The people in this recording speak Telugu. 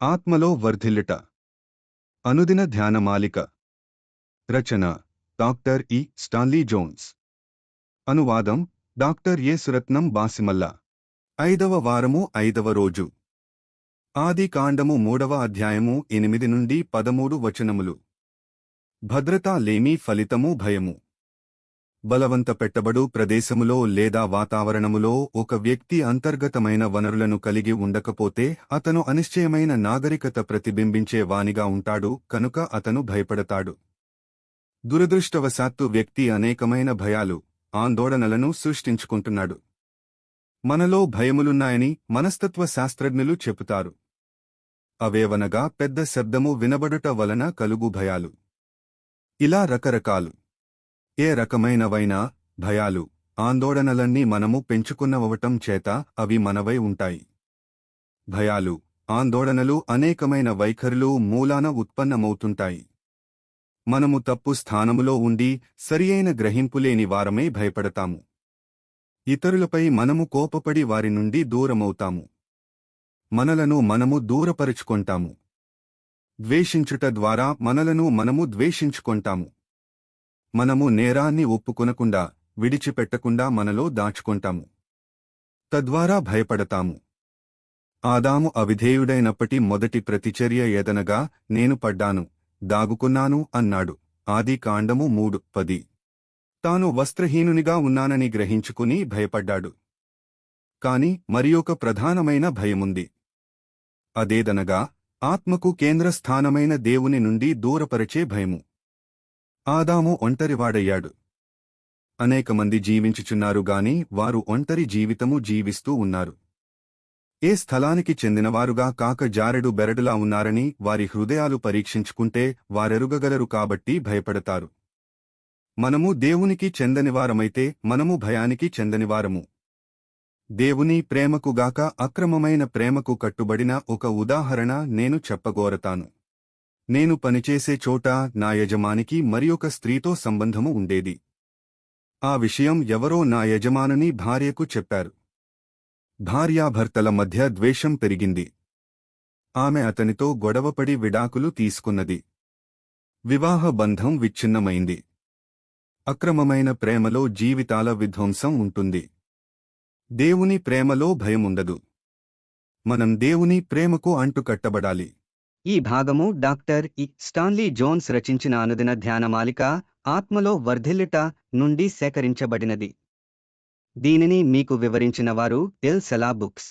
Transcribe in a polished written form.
ఆత్మలో వర్ధిల్లుట. అనుదిన ధ్యానమాలిక. రచన డాక్టర్ ఇ. Stanley Jones. అనువాదం డాక్టర్ ఎ. సురత్నం బాసిమల్ల. 5వ వారము 5వ రోజు. ఆది కాండము 3వ అధ్యాయము 8 నుండి 13 వచనములు. భద్రత లేమి ఫలితము భయము. బలవంత పెట్టబడు ప్రదేశములో లేదా వాతావరణములో ఒక వ్యక్తి అంతర్గతమైన వనరులను కలిగి ఉండకపోతే అతను అనిశ్చయమైన నాగరికత ప్రతిబింబించే వానిగా ఉంటాడు, కనుక అతను భయపడతాడు. దురదృష్టవశాత్తు వ్యక్తి అనేకమైన భయాలు, ఆందోళనలను సృష్టించుకుంటున్నాడు. మనలో భయములున్నాయని మనస్తత్వ శాస్త్రజ్ఞులు చెబుతారు. అవేవనగా పెద్ద శబ్దము వినబడుట వలన కలుగు భయాలు. ఇలా రకరకాలు. ఏ రకమైనవైనా భయాలు, ఆందోళనలన్నీ మనము పెంచుకున్నవటం చేత అవి మనవై ఉంటాయి. భయాలు, ఆందోళనలు అనేకమైన వైఖరులు మూలాన ఉత్పన్నమవుతుంటాయి. మనము తప్పు స్థానములో ఉండి సరియైన గ్రహింపులేని వారమే భయపడతాము. ఇతరులపై మనము కోపపడి వారి నుండి దూరమవుతాము. మనలను మనము దూరపరుచుకొంటాము. ద్వేషించుట ద్వారా మనలను మనము ద్వేషించుకొంటాము. మనము నేరాన్ని ఒప్పుకొనకుండా, విడిచిపెట్టకుండా మనలో దాచుకొంటాము. తద్వారా భయపడతాము. ఆదాము అవిధేయుడైనప్పటి మొదటి ప్రతిచర్య ఏదనగా, నేను పడ్డాను, దాగుకున్నాను అన్నాడు. ఆది కాండము 3:10. తాను వస్త్రహీనునిగా ఉన్నానని గ్రహించుకుని భయపడ్డాడు. కాని మరియొక ప్రధానమైన భయముంది. అదేదనగా, ఆత్మకు కేంద్రస్థానమైన దేవుని నుండి దూరపరచే భయము. ఆదాము ఒంటరివాడయ్యాడు. అనేకమంది జీవించుచున్నారు గాని వారు ఒంటరి జీవితము జీవిస్తూ ఉన్నారు. ఏ స్థలానికి చెందినవారుగా కాక జారెడు బెరడులా ఉన్నారని వారి హృదయాలు పరీక్షించుకుంటే వారెరుగగలరు కాబట్టి భయపడతారు. మనము దేవునికి చెందనివారమైతే మనము భయానికి చెందనివారము. దేవుని ప్రేమకుగాక అక్రమమైన ప్రేమకు కట్టుబడిన ఒక ఉదాహరణ నేను చెప్పగోరతాను. నేను పనిచేసే చోట నా యజమానికి మరియొక స్త్రీతో సంబంధము ఉండేది. ఆ విషయం ఎవరో నా యజమానుని భార్యకు చెప్పారు. భార్యాభర్తల మధ్య ద్వేషం పెరిగింది. ఆమె అతనితో గొడవపడి విడాకులు తీసుకున్నది. వివాహ బంధం విచ్ఛిన్నమైంది. అక్రమమైన ప్రేమలో జీవితాల విధ్వంసం ఉంటుంది. దేవుని ప్రేమలో భయముండదు. మనం దేవుని ప్రేమకు అంటుకట్టబడాలి. ఈ భాగము డాక్టర్ ఇ. స్టాన్లీ జోన్స్ రచించిన అనుదిన ధ్యానమాలిక ఆత్మలో వర్ధిల్లుట నుండి సేకరించబడినది. దీనిని మీకు వివరించిన వారు ఎల్. సెలా బుక్స్.